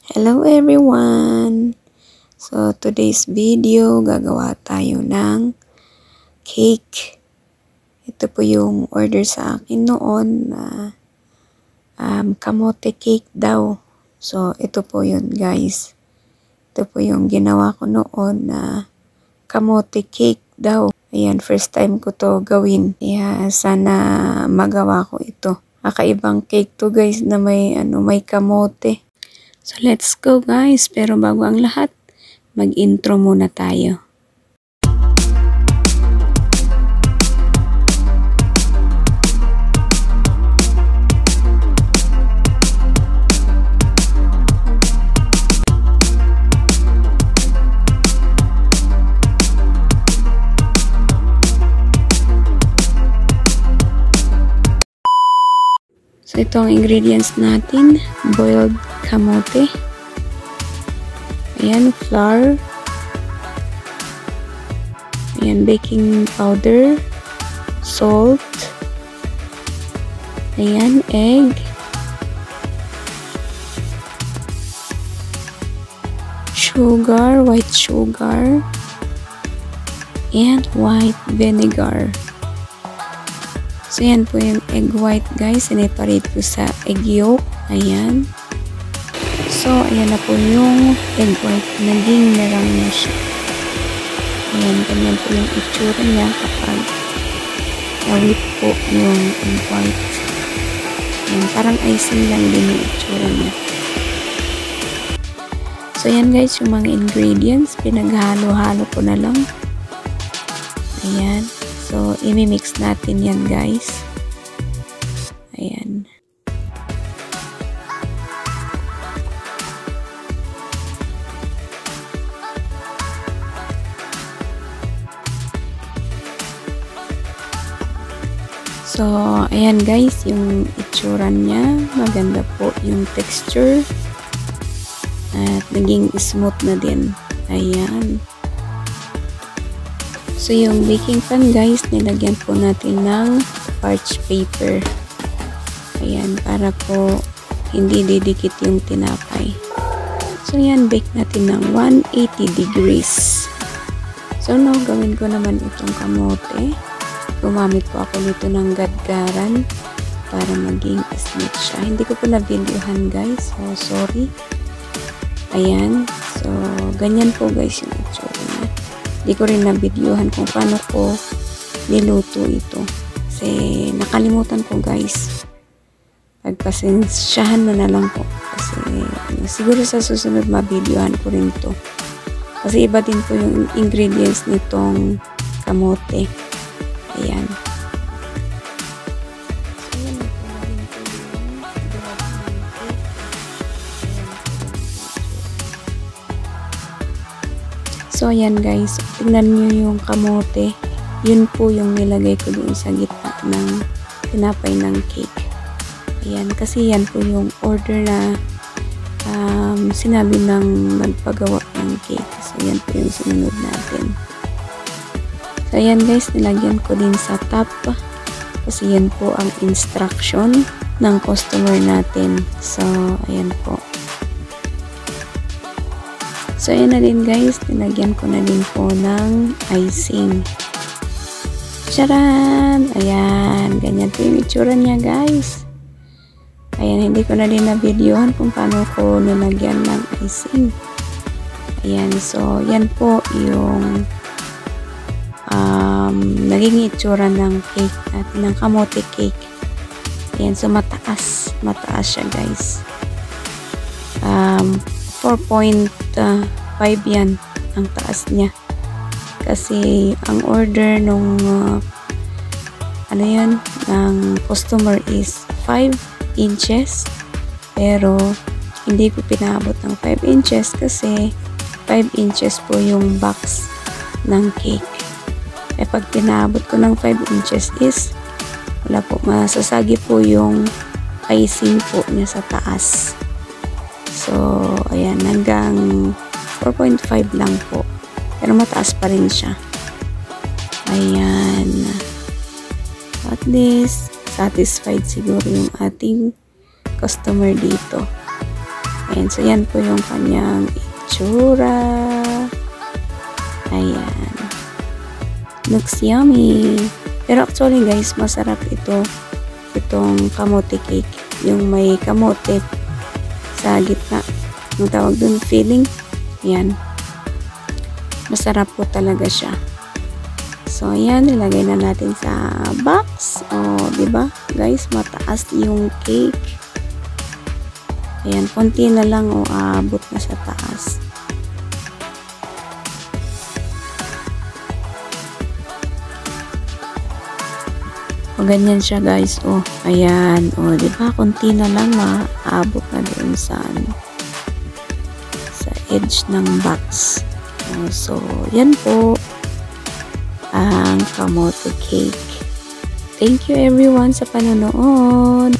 Hello everyone! So today's video, gagawa tayo ng cake. Ito po yung order sa akin noon na kamote cake daw. So ito po yun guys. Ito po yung ginawa ko noon na kamote cake daw. Ayan, first time ko to gawin. Kaya sana magawa ko ito. Kakaibang cake to guys na may kamote. So let's go guys, pero bago ang lahat, mag-intro muna tayo. So ito ang ingredients natin, boiled kamote. Ayan, flour. Ayan, baking powder. Salt. Ayan, egg. Sugar, white sugar. And white vinegar. So yan po yung egg white guys. Sineparate ko sa egg yolk. Ayan. So, ayan na po yung egg white. Naging merang na siya. Ayan, ganyan po yung itsura niya kapag na-whip po yung egg white. Ayan, parang icing lang din yung itsura niya. So, ayan guys, yung mga ingredients, pinaghalo-halo ko na lang. Ayan. So, imimix natin yan guys. Ayan. So, ayan guys, yung itsura niya. Maganda po yung texture. At naging smooth na din. Ayan. So, yung baking pan guys, nilagyan po natin ng parch paper. Ayan, para po hindi didikit yung tinapay. So, ayan, bake natin ng 180 degrees. So, now, gawin ko naman itong kamote. Gumamit po ako nito ng gadgaran para maging smooth siya. Hindi ko po na-videohan guys. So, sorry. Ayan. So, ganyan po guys yung itsura niya. Hindi ko rin na-videohan kung paano ko niluto ito. Kasi nakalimutan ko guys. Pagpasensyahan na lang po. Kasi siguro sa susunod ma-videohan ko rin ito. Kasi iba din po yung ingredients nitong kamote. Ayan. So, ayan guys. Tingnan nyo yung kamote. Yun po yung nilagay ko doon sa gitna ng tinapay ng cake. Ayan. Kasi yan po yung order na sinabi ng nagpagawa ng cake. So, yan po yung sinunod natin. So, ayan guys, nilagyan ko din sa top kasi yan po ang instruction ng customer natin. So, ayan po. So, ayan na din guys, nilagyan ko na din po ng icing. Charan! Ayan, ganyan po yung itsura niya guys. Ayan, hindi ko na din na-videohan kung paano ko nilagyan ng icing. Ayan, so, yan po yung naging itsura ng cake natin, ng kamote cake. Ayan, so mataas siya guys. 4.5 yan ang taas niya. Kasi ang order nung ng customer is 5 inches. Pero hindi ko pinabot ng 5 inches kasi 5 inches po yung box ng cake. Pag pinabot ko ng 5 inches is wala po, masasagi po yung icing po niya sa taas. So, ayan, hanggang 4.5 lang po. Pero mataas pa rin siya. Ayan. At least, satisfied siguro yung ating customer dito. Ayan, so yan po yung kanyang itsura. Ayan. Looks yummy. Pero actually guys, masarap itong kamote cake. Yung may kamote sa gitna. Yung tawag dun, filling. Ayan. Masarap po talaga siya. So, ayan, nilagay na natin sa box. O, diba? Guys, mataas yung cake. Ayan, konti na lang o aabot na sa taas. O, ganyan siya guys. O, ayan. O, diba? Konti na lang maabot na doon sa edge ng box. O, so, yan po ang kamote cake. Thank you everyone sa panonood.